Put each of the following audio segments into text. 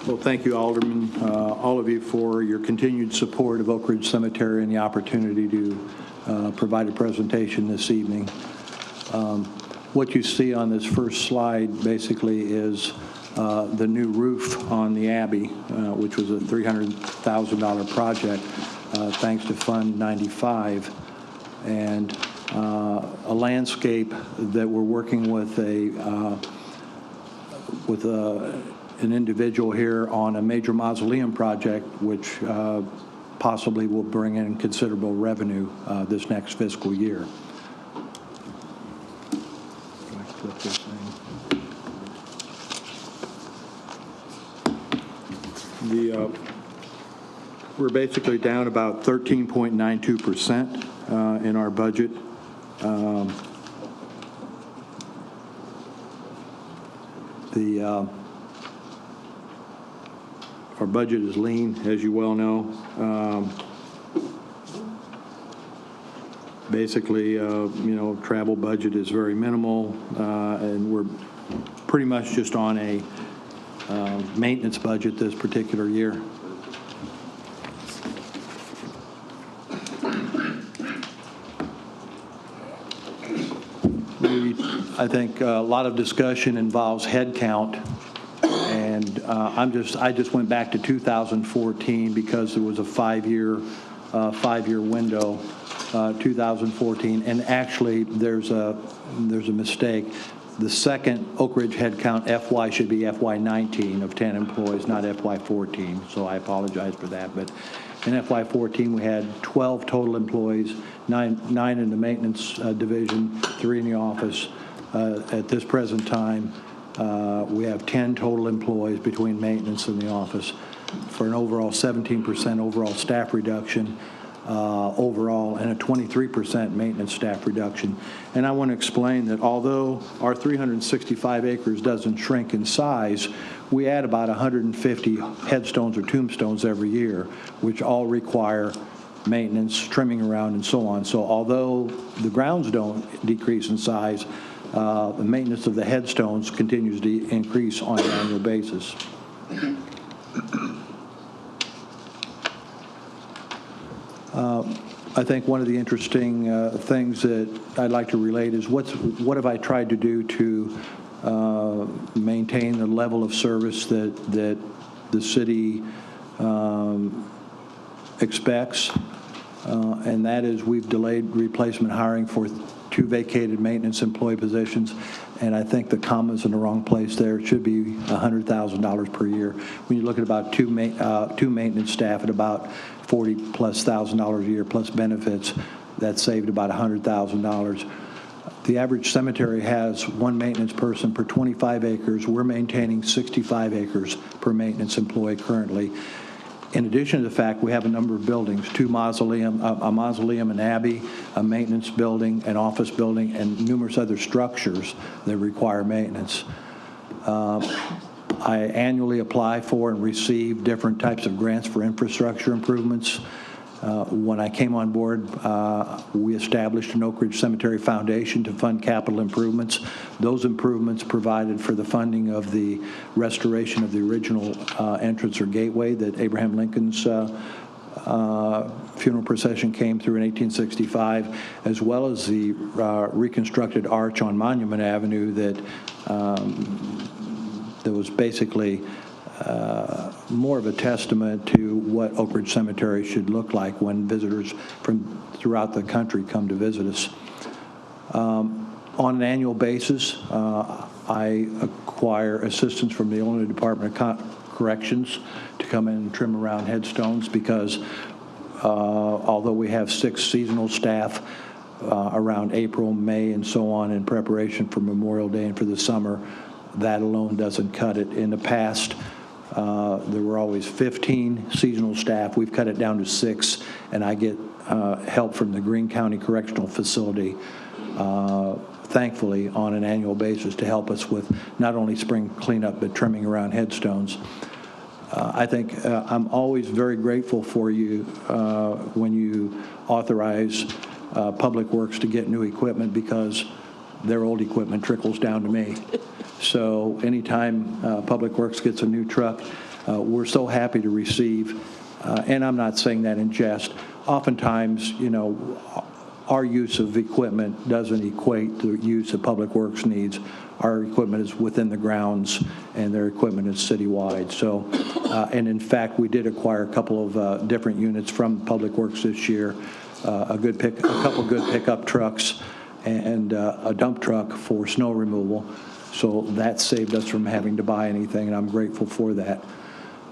Well, thank you, Alderman, all of you, for your continued support of Oak Ridge Cemetery and the opportunity to provide a presentation this evening. What you see on this first slide basically is the new roof on the Abbey, which was a $300,000 project, thanks to Fund 95, and a landscape that we're working with an individual here on a major mausoleum project, which possibly will bring in considerable revenue this next fiscal year. Flip this thing. We're basically down about 13.92% in our budget. Our budget is lean, as you well know. Basically, travel budget is very minimal, and we're pretty much just on a maintenance budget this particular year. I think a lot of discussion involves head count, and I just went back to 2014 because there was a five-year window, 2014, and actually there's a mistake. The second Oak Ridge head count FY should be FY19 of 10 employees, not FY14. So I apologize for that. But in FY14 we had 12 total employees, nine in the maintenance division, 3 in the office. At this present time, we have 10 total employees between maintenance and the office, for an overall 17% overall staff reduction overall, and a 23% maintenance staff reduction. And I want to explain that although our 365 acres doesn't shrink in size, we add about 150 headstones or tombstones every year, which all require maintenance, trimming around, and so on. So although the grounds don't decrease in size, the maintenance of the headstones continues to increase on an annual basis. I think one of the interesting things that I'd like to relate is what have I tried to do to maintain the level of service that the city expects, and that is we've delayed replacement hiring for 2 vacated maintenance employee positions, and I think the comma's in the wrong place there. It should be $100,000 per year. When you look at about two maintenance staff at about $40,000+ a year plus benefits, that saved about $100,000. The average cemetery has 1 maintenance person per 25 acres. We're maintaining 65 acres per maintenance employee currently. In addition to the fact we have a number of buildings, a mausoleum, an abbey, a maintenance building, an office building, and numerous other structures that require maintenance. I annually apply for and receive different types of grants for infrastructure improvements. When I came on board, we established an Oak Ridge Cemetery Foundation to fund capital improvements. Those improvements provided for the funding of the restoration of the original entrance or gateway that Abraham Lincoln's funeral procession came through in 1865, as well as the reconstructed arch on Monument Avenue that was basically more of a testament to what Oak Ridge Cemetery should look like when visitors from throughout the country come to visit us. On an annual basis, I acquire assistance from the Illinois Department of Corrections to come in and trim around headstones because although we have 6 seasonal staff around April, May, and so on in preparation for Memorial Day and for the summer, that alone doesn't cut it. In the past, there were always 15 seasonal staff. We've cut it down to 6, and I get help from the Greene County Correctional Facility, thankfully, on an annual basis to help us with not only spring cleanup but trimming around headstones. I think I'm always very grateful for you when you authorize Public Works to get new equipment because their old equipment trickles down to me. So anytime Public Works gets a new truck, we're so happy to receive, and I'm not saying that in jest. Oftentimes, you know, our use of equipment doesn't equate to the use of Public Works needs. Our equipment is within the grounds, and their equipment is citywide. So, and in fact, we did acquire a couple of different units from Public Works this year, a couple good pickup trucks, and a dump truck for snow removal. So that saved us from having to buy anything, and I'm grateful for that.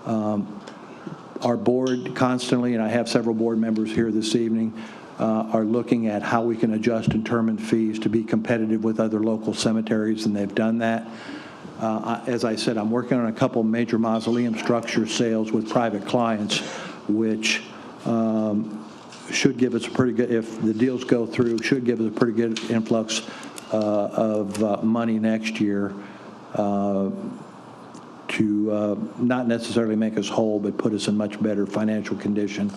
Our board constantly, and I have several board members here this evening, are looking at how we can adjust interment fees to be competitive with other local cemeteries, and they've done that. As I said, I'm working on a couple major mausoleum structure sales with private clients, which should give us a pretty good, if the deals go through, should give us a pretty good influx of money next year to not necessarily make us whole, but put us in much better financial condition.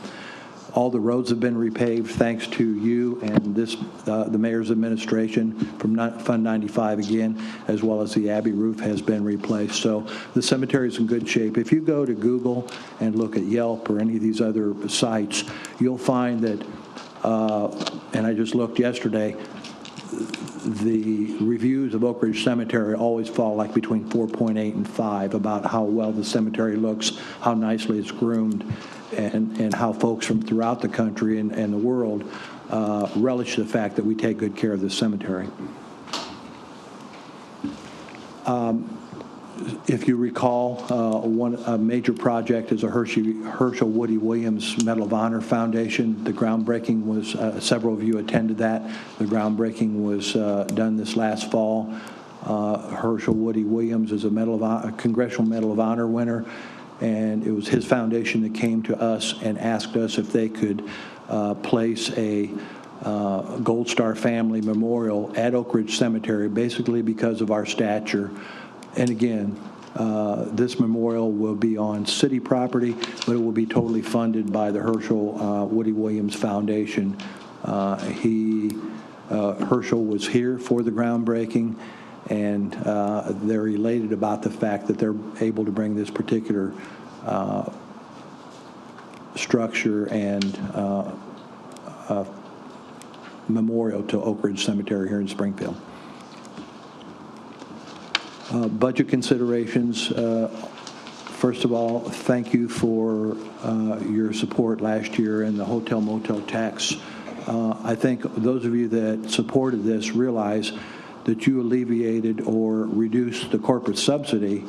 All the roads have been repaved thanks to you and this, the mayor's administration from Fund 95 again, as well as the Abbey roof has been replaced. So the cemetery is in good shape. If you go to Google and look at Yelp or any of these other sites, you'll find that, and I just looked yesterday, the reviews of Oak Ridge Cemetery always fall like between 4.8 and 5 about how well the cemetery looks, how nicely it's groomed, and how folks from throughout the country and the world relish the fact that we take good care of the cemetery. If you recall, a major project is a Herschel Woody Williams Medal of Honor Foundation. The groundbreaking was, several of you attended that. The groundbreaking was done this last fall. Herschel Woody Williams is a Congressional Medal of Honor winner, and it was his foundation that came to us and asked us if they could place a Gold Star family memorial at Oak Ridge Cemetery, basically because of our stature. And again, this memorial will be on city property, but it will be totally funded by the Herschel Woody Williams Foundation. Herschel was here for the groundbreaking, and they're elated about the fact that they're able to bring this particular structure and memorial to Oak Ridge Cemetery here in Springfield. Budget considerations. First of all, thank you for your support last year in the hotel motel tax. I think those of you that supported this realize that you alleviated or reduced the corporate subsidy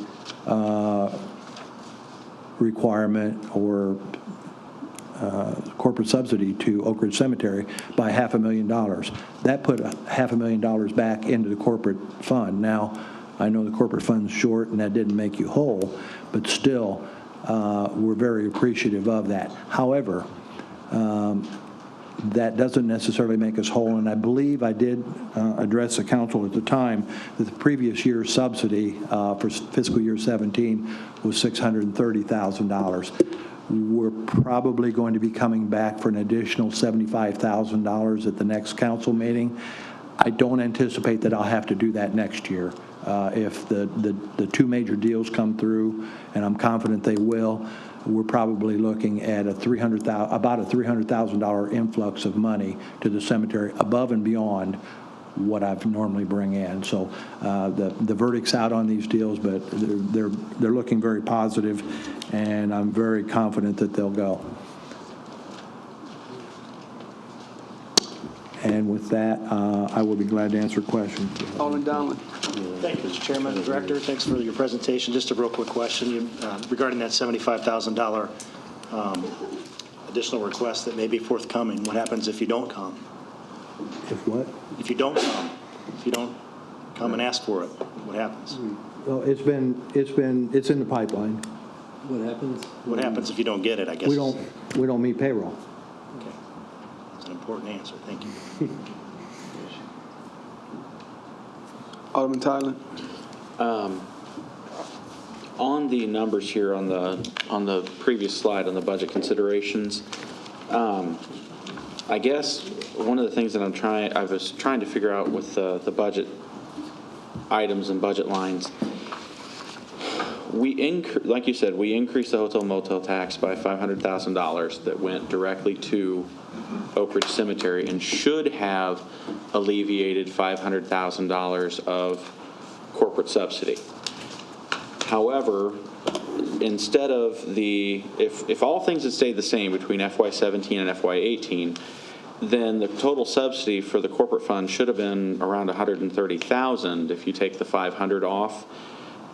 requirement or corporate subsidy to Oak Ridge Cemetery by $500,000. That put $500,000 back into the corporate fund. Now, I know the corporate fund's short and that didn't make you whole, but still, we're very appreciative of that. However, that doesn't necessarily make us whole, and I believe I did address the council at the time that the previous year's subsidy for fiscal year 17 was $630,000. We're probably going to be coming back for an additional $75,000 at the next council meeting. I don't anticipate that I'll have to do that next year. If the two major deals come through, and I'm confident they will, we're probably looking at about a $300,000 influx of money to the cemetery above and beyond what I've normally bring in. So the verdict's out on these deals, but they're looking very positive, and I'm very confident that they'll go. And with that, I will be glad to answer questions. Alderman Donlin. Thank you, Mr. Chairman and Director. Thanks for your presentation. Just a real quick question regarding that $75,000 additional request that may be forthcoming. What happens if you don't come? If what? If you don't come, if you don't come and ask for it, what happens? Well, it's in the pipeline. What happens? What happens if you don't get it? I guess We don't meet payroll. Okay, that's an important answer. Thank you. Alderman Tyler. On the numbers here on the previous slide on the budget considerations, I guess one of the things that I was trying to figure out with the budget items and budget lines, like you said, we increased the hotel motel tax by $500,000 that went directly to Oak Ridge Cemetery and should have alleviated $500,000 of corporate subsidy. However, instead of if all things had stayed the same between FY17 and FY18, then the total subsidy for the corporate fund should have been around $130,000 if you take the $500 off.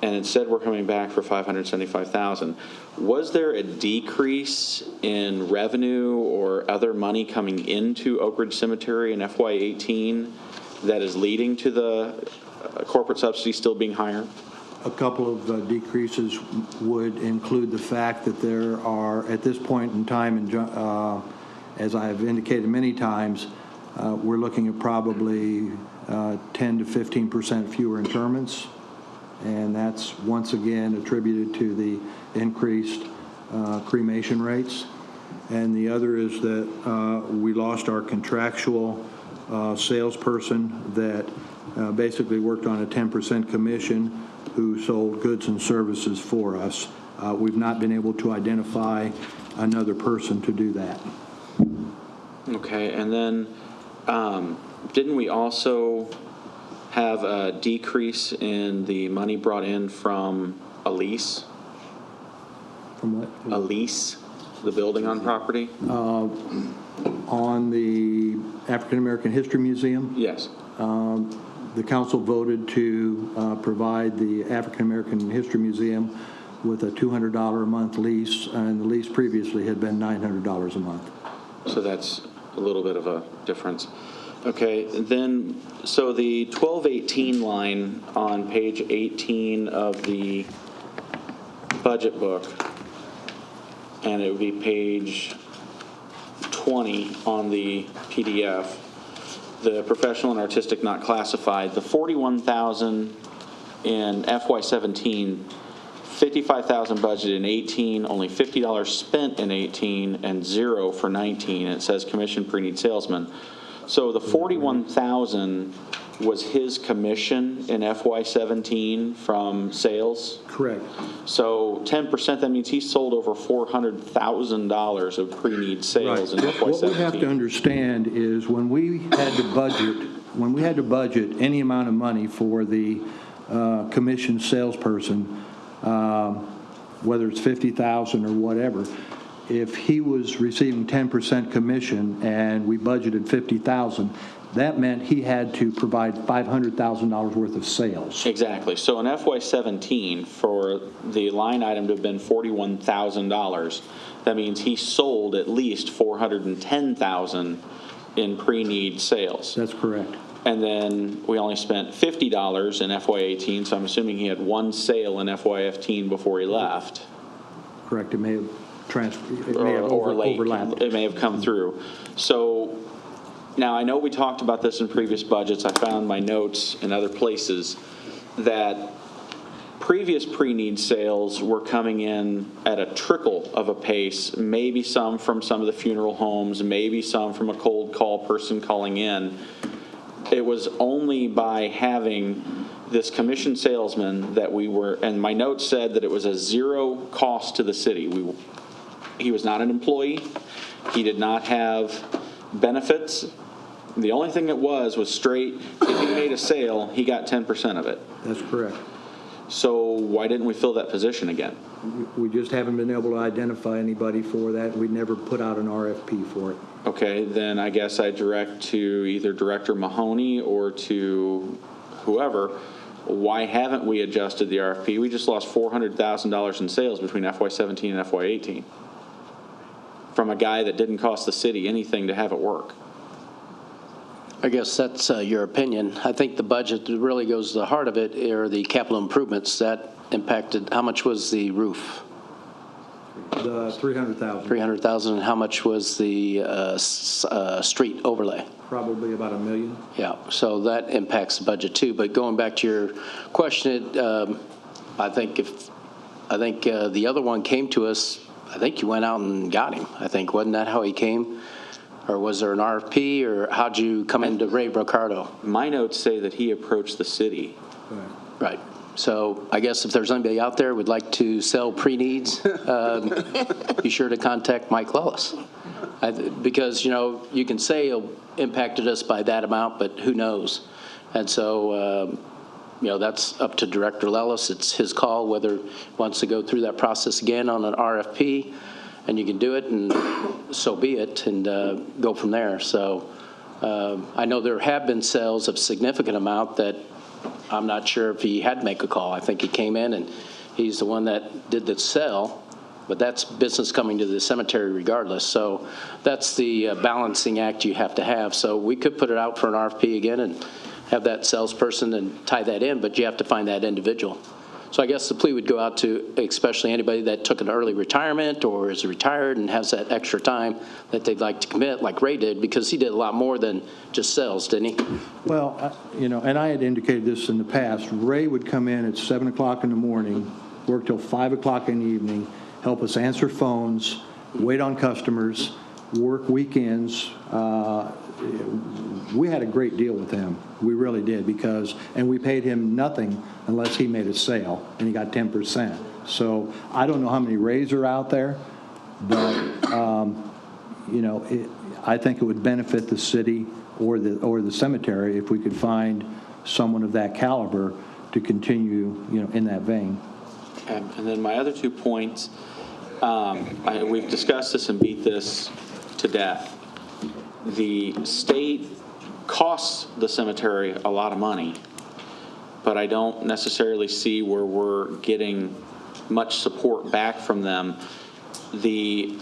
And instead, we're coming back for $575,000. Was there a decrease in revenue or other money coming into Oak Ridge Cemetery in FY18 that is leading to the corporate subsidy still being higher? A couple of decreases would include the fact that there are, at this point in time, as I have indicated many times, we're looking at probably 10 to 15% fewer interments. And that's once again attributed to the increased cremation rates. And the other is that we lost our contractual salesperson that basically worked on a 10% commission who sold goods and services for us. We've not been able to identify another person to do that. Okay, and then didn't we also have a decrease in the money brought in from a lease? From what? A lease, the building on property? On the African American History Museum, Yes. the council voted to provide the African American History Museum with a $200 a month lease, and the lease previously had been $900 a month. So that's a little bit of a difference. Okay, then, so the 1218 line on page 18 of the budget book, and it would be page 20 on the PDF, the professional and artistic not classified, the 41,000 in FY17, 55,000 budget in 18, only $50 spent in 18, and zero for 19. It says commission pre-need salesman. So the 41,000 was his commission in FY17 from sales? Correct. So 10%, that means he sold over $400,000 of pre-need sales in FY17. What we have to understand is when we had to budget any amount of money for the commissioned salesperson, whether it's $50,000 or whatever, if he was receiving 10% commission and we budgeted $50,000, that meant he had to provide $500,000 worth of sales. Exactly. So in FY17, for the line item to have been $41,000, that means he sold at least $410,000 in pre-need sales. That's correct. And then we only spent $50 in FY18, so I'm assuming he had one sale in FY15 before he left. Correct. It may have overlapped. It may have come through. So now I know we talked about this in previous budgets. I found my notes in other places that previous pre-need sales were coming in at a trickle of a pace, maybe some from some of the funeral homes, maybe some from a cold call person calling in. It was only by having this commissioned salesman that we were, and my notes said that it was a zero cost to the city. He was not an employee. He did not have benefits. The only thing it was straight, if he made a sale, he got 10% of it. That's correct. So why didn't we fill that position again? We just haven't been able to identify anybody for that. We never put out an RFP for it. Okay, then I guess I direct to either Director Mahoney or to whoever, why haven't we adjusted the RFP? We just lost $400,000 in sales between FY17 and FY18 from a guy that didn't cost the city anything to have it work. I guess that's your opinion. I think the budget that really goes to the heart of it are the capital improvements that impacted. How much was the roof? The $300,000. $300,000. How much was the street overlay? Probably about $1 million. Yeah, so that impacts the budget too. But going back to your question, I think the other one came to us. I think you went out and got him. I think wasn't that how he came? Or was there an RFP, or how'd you come into Ray Brocardo? My notes say that he approached the city. Right. So I guess if there's anybody out there who would like to sell pre-needs, be sure to contact Mike Lellis. Because, you can say it impacted us by that amount, but who knows? And so, that's up to Director Lellis. It's his call whether he wants to go through that process again on an RFP, and you can do it, and so be it, and go from there. So I know there have been sales of significant amount that I'm not sure if he had to make a call. I think he came in, and he's the one that did the sale, but that's business coming to the cemetery regardless. So that's the balancing act you have to have. So we could put it out for an RFP again and have that salesperson and tie that in, but you have to find that individual. So I guess the plea would go out to especially anybody that took an early retirement or is retired and has that extra time that they'd like to commit, like Ray did, because he did a lot more than just sales, didn't he? Well, and I had indicated this in the past. Ray would come in at 7 o'clock in the morning, work till 5 o'clock in the evening, help us answer phones, wait on customers, work weekends. We had a great deal with him. We really did and we paid him nothing unless he made a sale, and he got 10%. So I don't know how many Rays are out there, but, I think it would benefit the city or the cemetery if we could find someone of that caliber to continue, in that vein. Okay. And then my other 2 points, we've discussed this and beat this to death. The state costs the cemetery a lot of money, but I don't necessarily see where we're getting much support back from them. The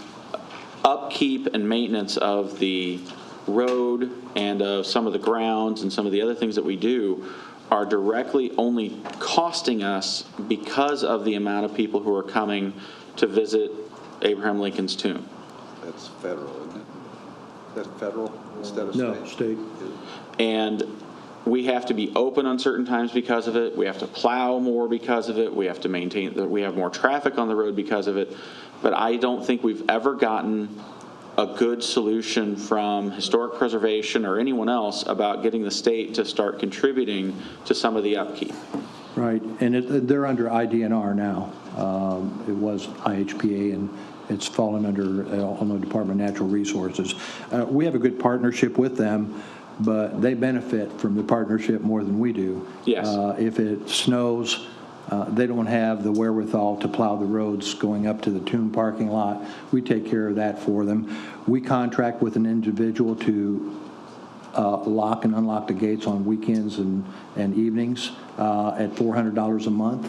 upkeep and maintenance of the road and of some of the grounds and some of the other things that we do are directly only costing us because of the amount of people who are coming to visit Abraham Lincoln's tomb. That's federal, isn't it? That's federal instead of state? No, state. And we have to be open on certain times because of it. We have to plow more because of it. We have to maintain that we have more traffic on the road because of it. But I don't think we've ever gotten a good solution from historic preservation or anyone else about getting the state to start contributing to some of the upkeep. Right, and they're under IDNR now. It was IHPA, and it's fallen under Illinois Department of Natural Resources. We have a good partnership with them, but they benefit from the partnership more than we do. Yes. If it snows, they don't have the wherewithal to plow the roads going up to the tomb parking lot. We take care of that for them. We contract with an individual to lock and unlock the gates on weekends and evenings at $400 a month.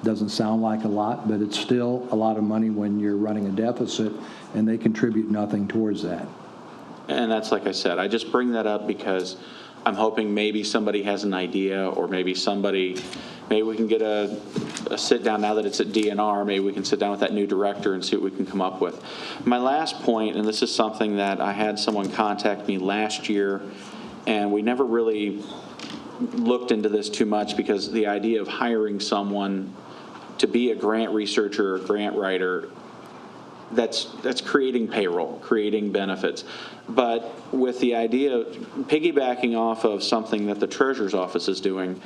Doesn't sound like a lot, but it's still a lot of money when you're running a deficit, and they contribute nothing towards that. And that's like I said, I just bring that up because I'm hoping maybe somebody has an idea, or maybe we can get a sit down now that it's at DNR. Maybe we can sit down with that new director and see what we can come up with. My last point, and this is something that I had someone contact me last year, and we never really looked into this too much because the idea of hiring someone to be a grant researcher or grant writer, that's creating payroll, creating benefits. But with the idea of piggybacking off of something that the treasurer's office is doing,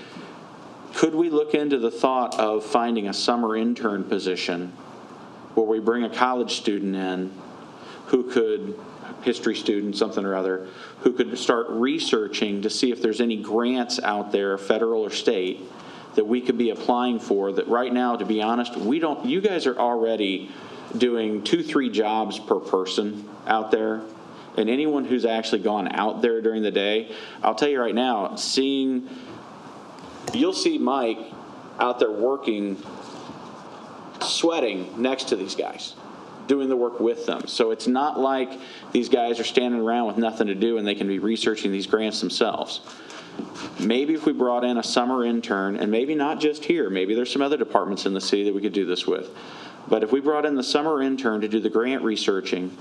could we look into the thought of finding a summer intern position where we bring a college student in who could, history student, something or other, who could start researching to see if there's any grants out there, federal or state, that we could be applying for, that right now, to be honest, you guys are already doing 2-3 jobs per person out there. And anyone who's actually gone out there during the day, I'll tell you right now, you'll see Mike out there working, sweating next to these guys, doing the work with them. So it's not like these guys are standing around with nothing to do and they can be researching these grants themselves. Maybe if we brought in a summer intern, and maybe not just here, maybe there's some other departments in the city that we could do this with. But if we brought in the summer intern to do the grant researching,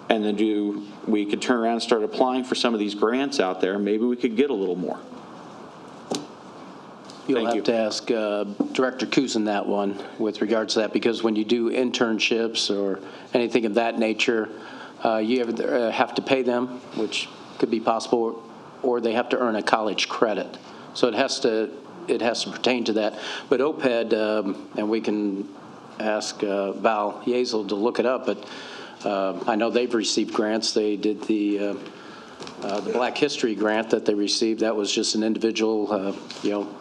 and then we could turn around and start applying for some of these grants out there, maybe we could get a little more. You'll have to ask Director Kuzin that one with regards to that, because when you do internships or anything of that nature, you have to pay them, which could be possible, or they have to earn a college credit. So it has to it has to pertain to that. But OPED, and we can ask Val Yazel to look it up, but I know they've received grants. They did the Black History grant that they received. That was just an individual,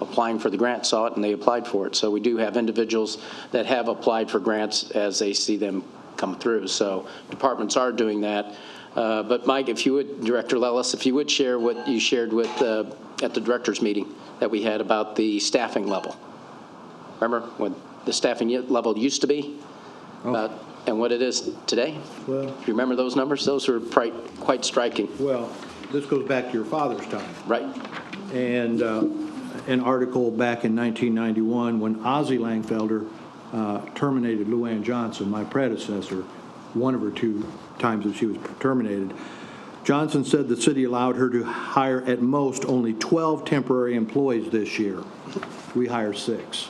applying for the grant, saw it, and they applied for it. So we do have individuals that have applied for grants as they see them come through. So departments are doing that. But Mike, if you would, Director Lellis, if you would share what you shared with at the directors meeting that we had about the staffing level. Remember what the staffing level used to be and what it is today? Well, do you remember those numbers? Those were quite striking. well, this goes back to your father's time. Right. And an article back in 1991 when Ozzie Langfelder terminated Lou Ann Johnson, my predecessor, one of her 2 times that she was terminated. Johnson said the city allowed her to hire at most only 12 temporary employees this year. We hired 6,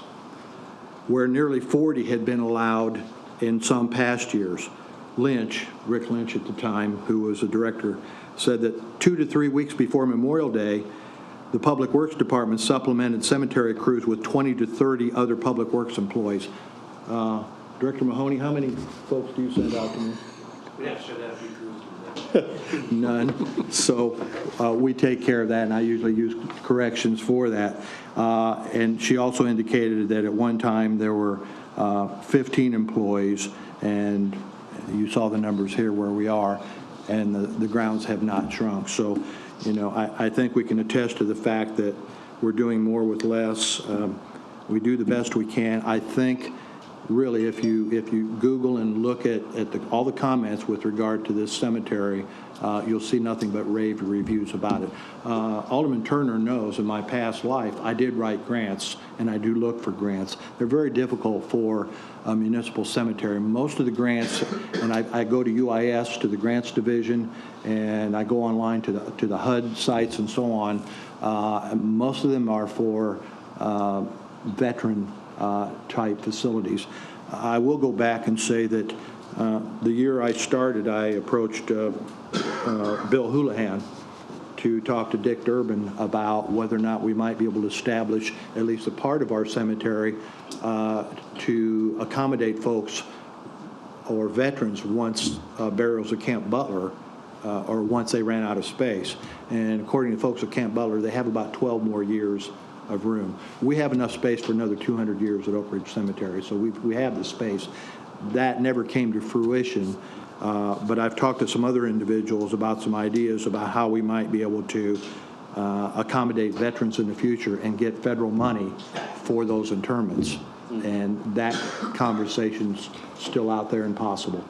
where nearly 40 had been allowed in some past years. Rick Lynch at the time, who was the director, said that 2 to 3 weeks before Memorial Day, the Public Works Department supplemented cemetery crews with 20 to 30 other Public Works employees. Director Mahoney, how many folks do you send out to me? We have to show that a few crews. None. So we take care of that, and I usually use corrections for that. And she also indicated that at one time there were 15 employees, and you saw the numbers here where we are, and the grounds have not shrunk. So, I think we can attest to the fact that we're doing more with less. We do the best we can. I think really, if you Google and look at all the comments with regard to this cemetery, you'll see nothing but rave reviews about it. Alderman Turner knows in my past life, I did write grants, and I do look for grants. They're very difficult for a municipal cemetery. Most of the grants, and I go to UIS, to the grants division, and I go online to the HUD sites and so on. Most of them are for veteran type facilities. I will go back and say that the year I started, I approached Bill Houlihan to talk to Dick Durbin about whether or not we might be able to establish at least a part of our cemetery to accommodate folks or veterans once burials at Camp Butler or once they ran out of space. And according to folks at Camp Butler, they have about 12 more years of room. We have enough space for another 200 years at Oak Ridge Cemetery, so we have the space. That never came to fruition, but I've talked to some other individuals about some ideas about how we might be able to accommodate veterans in the future and get federal money for those interments. And that conversation's still out there and possible.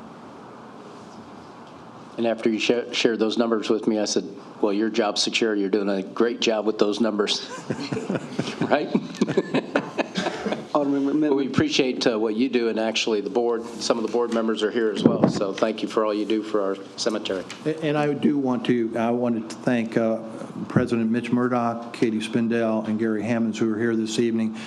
And after you shared those numbers with me, I said, well, your job's secure. You're doing a great job with those numbers. Right? Well, we appreciate what you do, and actually the board, some of the board members are here as well. So thank you for all you do for our cemetery. And I wanted to thank President Mitch Murdoch, Katie Spindell, and Gary Hammonds, who are here this evening.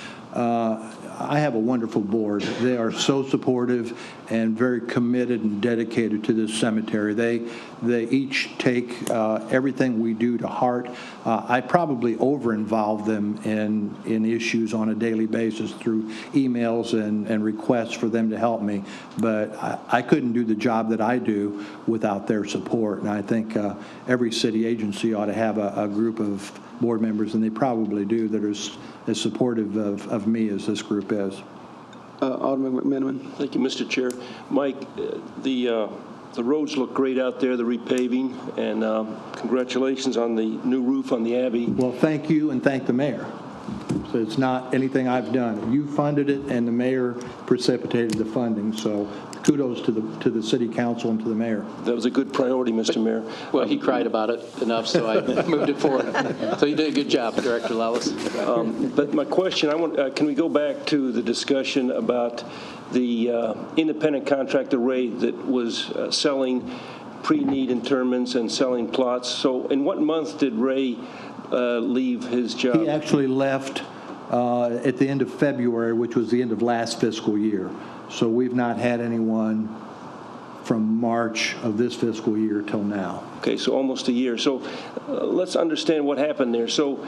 I have a wonderful board. They are so supportive and very committed and dedicated to this cemetery. They each take everything we do to heart. I probably over-involve them in issues on a daily basis through emails and requests for them to help me. But I couldn't do the job that I do without their support. And I think every city agency ought to have a group of board members, and they probably do, that are as supportive of me as this group is. Alderman McMenamin. Thank you, Mr. Chair. Mike, the roads look great out there, the repaving, and congratulations on the new roof on the Abbey. Well, thank you, and thank the mayor. So it's not anything I've done. You funded it, and the mayor precipitated the funding. So kudos to the city council and to the mayor. That was a good priority, Mr. Mayor. Well, he cried about it enough, so I moved it forward. So you did a good job, Director Lellis. But my question, can we go back to the discussion about the independent contractor, Ray, that was selling pre-need interments and selling plots? So in what month did Ray leave his job? He actually left at the end of February, which was the end of last fiscal year. So we've not had anyone from March of this fiscal year till now. Okay, so almost a year. So let's understand what happened there. So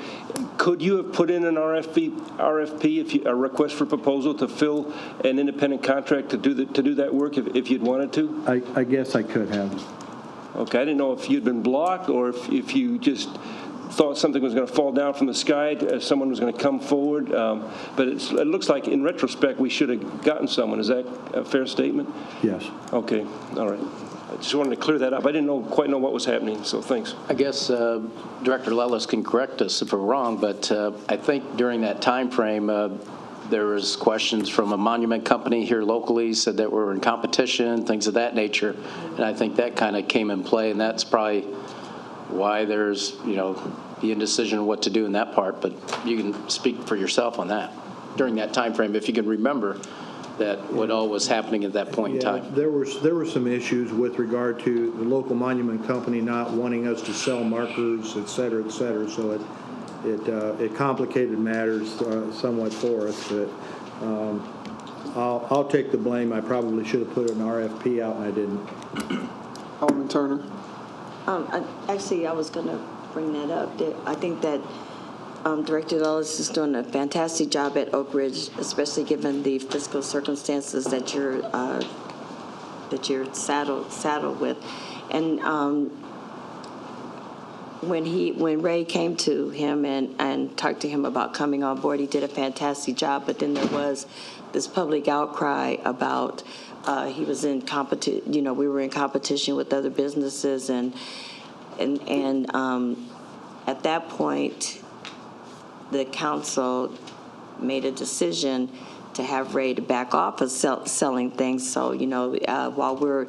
could you have put in an RFP, a request for proposal, to fill an independent contract to do that work if you'd wanted to? I guess I could have. Okay, I didn't know if you'd been blocked or if you just thought something was going to fall down from the sky, someone was going to come forward. But it looks like, in retrospect, we should have gotten someone. Is that a fair statement? Yes. Okay, all right. I just wanted to clear that up. I didn't quite know what was happening, so thanks. I guess Director Lellis can correct us if we're wrong, but I think during that time frame, there was questions from a monument company here locally, said that we're in competition, things of that nature, and I think that kind of came in play, and that's probably why there's, the indecision of what to do in that part, but you can speak for yourself on that during that time frame, if you can remember that what all was happening at that point in time. There were some issues with regard to the local monument company not wanting us to sell markers, et cetera, so it complicated matters somewhat for us, but I'll take the blame. I probably should have put an RFP out, and I didn't. Alderman Turner. Actually, I was going to bring that up. I think that Director Ellis is doing a fantastic job at Oak Ridge, especially given the fiscal circumstances that you're saddled with. And when Ray came to him and talked to him about coming on board, he did a fantastic job. But then there was this public outcry about he was in we were in competition with other businesses, and at that point, the council made a decision to have Ray to back off of selling things. So, while we're,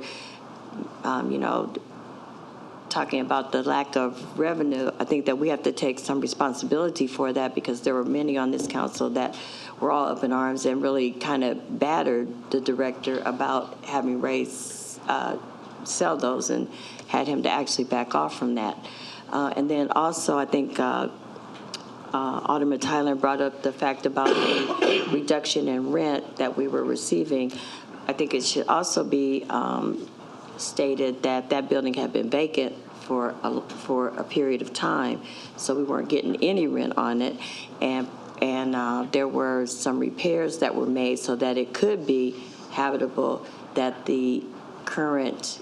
talking about the lack of revenue, I think that we have to take some responsibility for that, because there were many on this council that were all up in arms and really kind of battered the director about having Ray sell those, and had him to actually back off from that. And then also, I think Alderman Tyler brought up the fact about the reduction in rent that we were receiving. I think it should also be stated that that building had been vacant for a period of time, so we weren't getting any rent on it, and there were some repairs that were made so that it could be habitable, that the current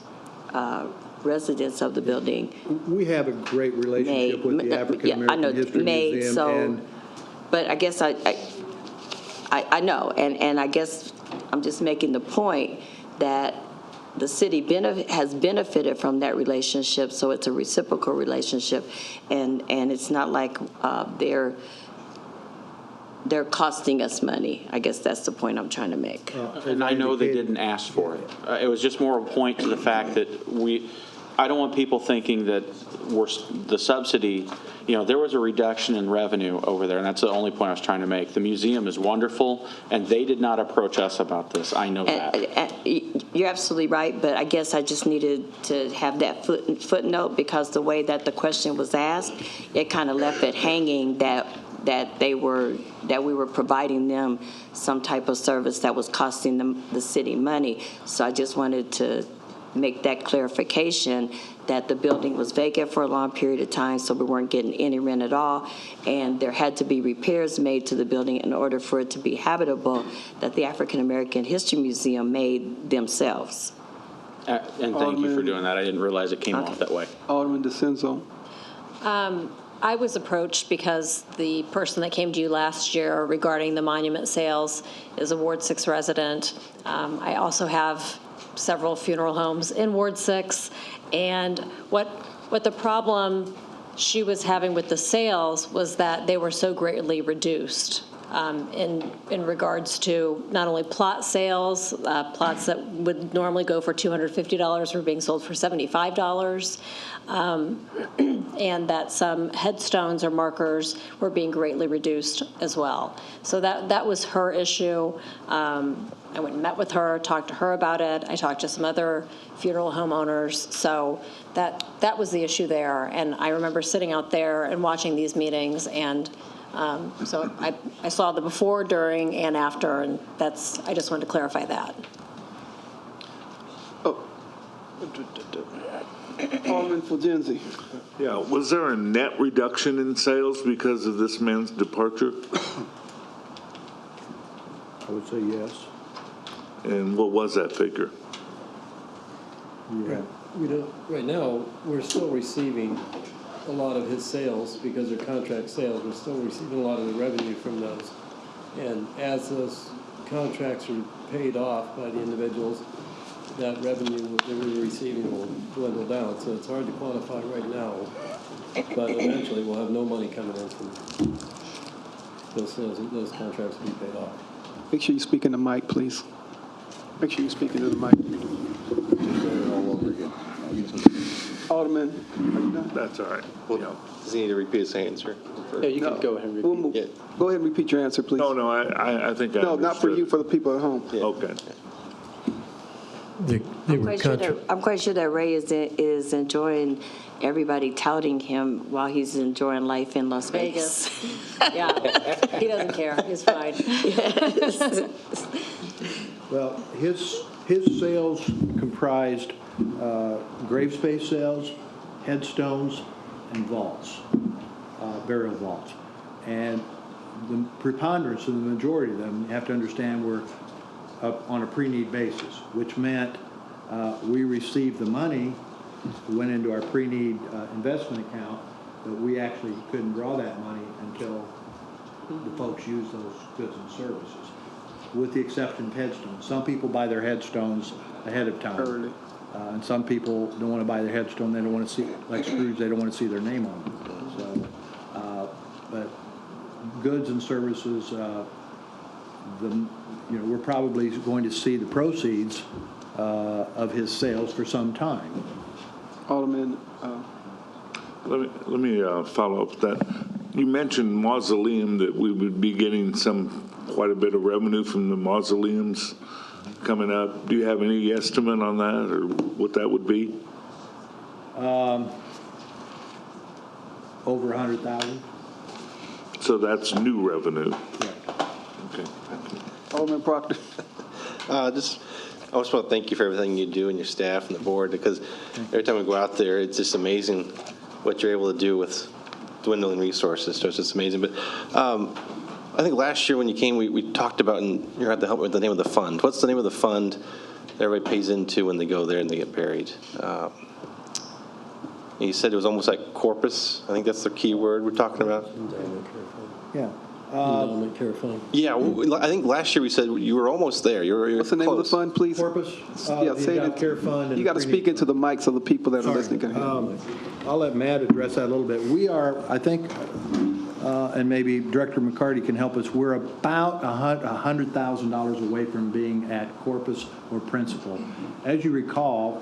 residents of the building. We have a great relationship with the African American History Museum. But I guess I know, and I guess I'm just making the point that the city has benefited from that relationship, so it's a reciprocal relationship, and it's not like they're costing us money. I guess that's the point I'm trying to make. And I know they didn't ask for it. It was just more a point to the fact that I don't want people thinking that the subsidy, there was a reduction in revenue over there, and that's the only point I was trying to make. The museum is wonderful, and they did not approach us about this. I know that. You're absolutely right, but I guess I just needed to have that footnote, because the way that the question was asked, it kind of left it hanging that we were providing them some type of service that was costing them, the city, money. So I just wanted to make that clarification that the building was vacant for a long period of time, so we weren't getting any rent at all, and there had to be repairs made to the building in order for it to be habitable, that the African American History Museum made themselves. And thank you for doing that. I didn't realize it came off that way. Alderman DeCenzo. I was approached because the person that came to you last year regarding the monument sales is a Ward 6 resident. I also have several funeral homes in Ward 6, and what the problem she was having with the sales was that they were so greatly reduced in regards to not only plot sales, plots that would normally go for $250 were being sold for $75, and that some headstones or markers were being greatly reduced as well. So that was her issue. I went and met with her, talked to her about it. I talked to some other funeral homeowners. So that was the issue there. And I remember sitting out there and watching these meetings, and so I saw the before, during, and after, and I just wanted to clarify that. Alderman Fulgenzi. Yeah, was there a net reduction in sales because of this man's departure? I would say yes. And what was that figure? Yeah. We don't, right now, we're still receiving a lot of his sales because they're contract sales. We're still receiving a lot of the revenue from those. And as those contracts are paid off by the individuals, that revenue that we're receiving will dwindle down. So it's hard to quantify right now. But eventually, we'll have no money coming in from those sales. Those contracts will be paid off. Make sure you speak in the mic, please. Make sure you speak into the mic. All over again. Alderman, are you done? That's all right. Does he need to repeat his answer? Yeah, you can go ahead and We'll repeat. move. Go ahead and repeat your answer, please. No, I think I No, not for understood. you, for the people at home. Okay. I'm quite sure that Ray is enjoying everybody touting him while he's enjoying life in Las Vegas. Yeah, he doesn't care. He's fine. Well, his sales comprised grave space sales, headstones, and vaults, burial vaults. And the preponderance of the majority of them, you have to understand, were up on a pre-need basis, which meant we received the money, went into our pre-need investment account, but we actually couldn't draw that money until the folks used those goods and services, with the exception of headstones. Some people buy their headstones ahead of time. Early. And some people don't want to buy their headstone. They don't want to see, like Scrooge, they don't want to see their name on it. So, but goods and services, we're probably going to see the proceeds of his sales for some time. Alderman, Let me follow up with that. You mentioned mausoleum, that we would be getting quite a bit of revenue from the mausoleums coming up. Do you have any estimate on that, or what that would be? Over 100,000. So that's new revenue. Correct. Okay. Alderman Proctor. I just want to thank you for everything you do and your staff and the board, because every time we go out there, it's just amazing what you're able to do with dwindling resources. So it's just amazing. But I think last year when you came, we talked about, and you're going to have to help me with the name of the fund. What's the name of the fund that everybody pays into when they go there and they get buried? You said it was almost like corpus. I think that's the key word we're talking about. Endowment care fund. Yeah. Endowment care fund. Yeah, I think last year we said you were almost there. You're What's the name of the close. fund, please? Corpus, Yeah, the say endowment it. care fund. And You got to the speak into the mic so the people that are listening can hear. I'll let Matt address that a little bit. We are, I think, and maybe Director McCarty can help us, we're about $100,000 away from being at corpus or principal. As you recall,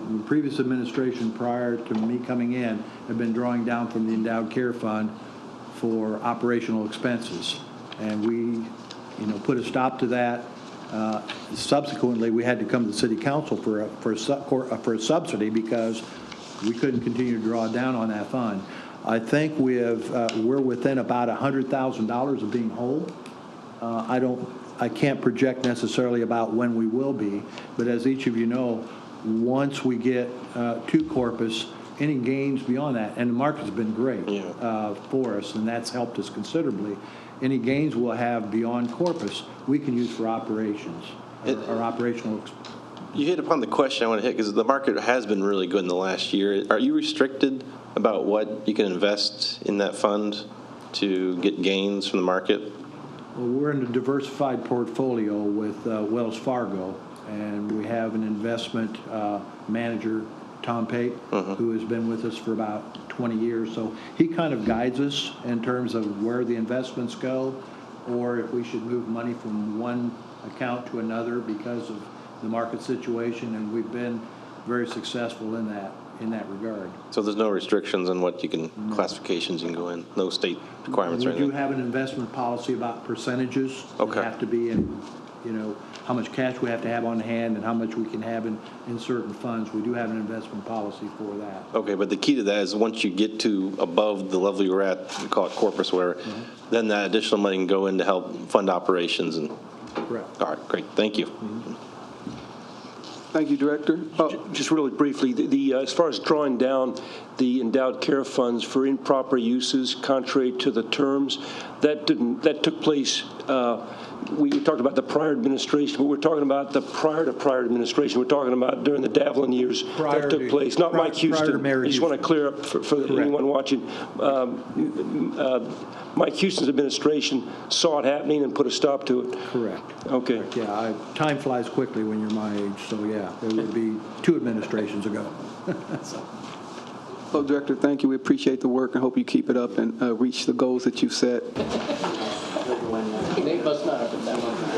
the previous administration prior to me coming in had been drawing down from the endowed care fund for operational expenses. And we, put a stop to that. Subsequently, we had to come to the city council for a subsidy because we couldn't continue to draw down on that fund. I think we're within about $100,000 of being whole. I can't project necessarily about when we will be, but as each of you know, once we get to Corpus, any gains beyond that, and the market's been great for us, and that's helped us considerably. Any gains we'll have beyond Corpus, we can use for operations, or operational. You hit upon the question I want to hit, because the market has been really good in the last year. Are you restricted about what you can invest in that fund to get gains from the market? Well, we're in a diversified portfolio with Wells Fargo, and we have an investment manager, Tom Pate, who has been with us for about 20 years. So he kind of guides us in terms of where the investments go, or if we should move money from one account to another because of the market situation, and we've been very successful in that regard. So there's no restrictions on what you can, classifications you can go in, no state requirements or We do anything? have an investment policy about percentages that have to be in, how much cash we have to have on hand and how much we can have in certain funds. We do have an investment policy for that. Okay, but the key to that is once you get to above the level you were at, we call it corpus, whatever, then that additional money can go in to help fund operations. And Correct. all right, great, thank you. Thank you, Director. Just really briefly, as far as drawing down the endowed care funds for improper uses contrary to the terms, that took place, we talked about the prior administration, but we're talking about the prior to prior administration. We're talking about during the Davlin years that took place, not Mike Houston. I just want to clear up for anyone watching. Mike Houston's administration saw it happening and put a stop to it. Correct. Okay. Yeah, time flies quickly when you're my age, so yeah, it would be 2 administrations ago. So. Well, Director, thank you. We appreciate the work and hope you keep it up and reach the goals that you've set. Nate must not have put that one.